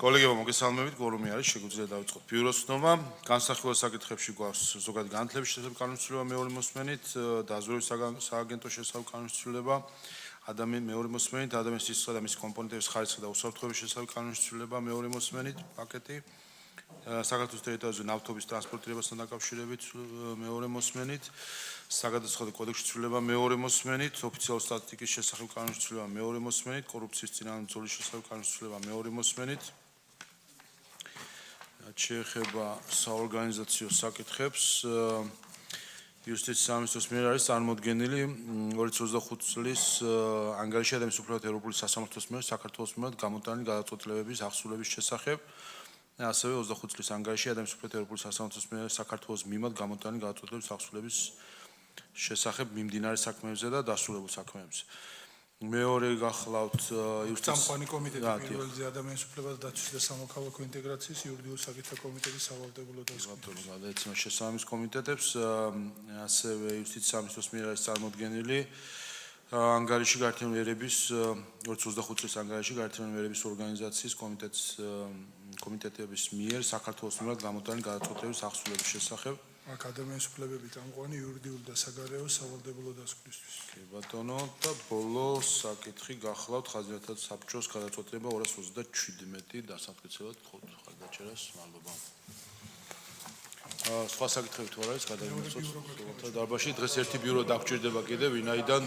კოლეგებო, მოგესალმებით, კორუმი არის, შეგვიძლია დავიწყოთ ბიუროს ცნობა. განსახილველ საკითხებში გვაქვს ზოგადი განათლების შესახებ კანონმდებლობა მეორე მოსმენით, დაზვერვის სააგენტო შესახებ კანონმდებლობა, მეორე მოსმენით, ადამიანის სისხლისა და მისი კომპონენტების ხარისხი და უსაფრთხოების შესახებ კანონმდებლობა მეორე მოსმენით, პაკეტი. საქართველოს ტერიტორიაზე ნავთობის ტრანსპორტირებასთან დაკავშირებით მეორე მოსმენით, საგადასახადო კოდექსის ცვლილება მეორე მოსმენით, ოფიციალური სტატისტიკის შესახებ კანონმდებლობა მეორე მოსმენით, კორუფციის წინააღმდეგ ბრძოლის შესახებ კანონმდებლობა მეორე მოსმენით. შეეხება საორგანიზაციო საკითხებს, იუსტიციის სამინისტროს მიერ არის წარმოდგენილი 2025 წლის ანგარიში ადამიანის უფლებათა ევროპული სასამართლოს მიერ საქართველოს მიმართ გამოტანილი გადაწყვეტილებების აღსრულების შესახებ. ასევე 25 წლის ანგარიში ადამიანის უფლებათა ევროპული სასამართლოს მიერ საქართველოს მიმართ გამოტანილი გადაწყვეტილებების აღსრულების შესახებ მიმდინარე საქმეებზე და დასრულებულ საქმეებზე. მეორე გახლავთ სამყარო კომიტეტი პირველზე ადამიანის უფლებათა დაცვის და სამოქალაქო ინტეგრაციის იურიდიულ საკითხთა კომიტეტის სავალდებულო დასკვნითი. გადაეცემა შესაბამის კომიტეტებს, ასევე იუსტიციის სამინისტროს მიერ არის წარმოდგენილი ანგარიში გაერთიანებული ერების 2025 წლის ანგარიში გაერთიანებული ერების ორგანიზაციის კომიტეტების მიერ საქართველოს მიმართ გამოტანილი გადაწყვეტილებების აღსრულების შესახებ. აქ ადამიანის უფლებები წამყვანი იურიდიული და საგარეო სავალდებულო დასკვნისთვის. კი ბატონო, და ბოლო საკითხი გახლავთ ხაზინათა საბჭოს გადაწყვეტილება 227 დასამტკიცებლად ხაზგაჩერას. მადლობა. სხვა საკითხები თუ არ არის გადავინახოთ დარბაზში. დღეს ერთი ბიურო დაგჭირდება კიდე, ვინაიდან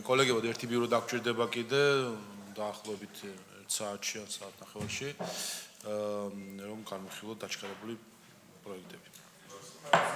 კოლეგებო, ერთი ბიურო დაგჭირდება კიდე დაახლოებით 1 საათში, საათ ნახევარში, რომ განვიხილოთ დაჩქარებული პროექტები.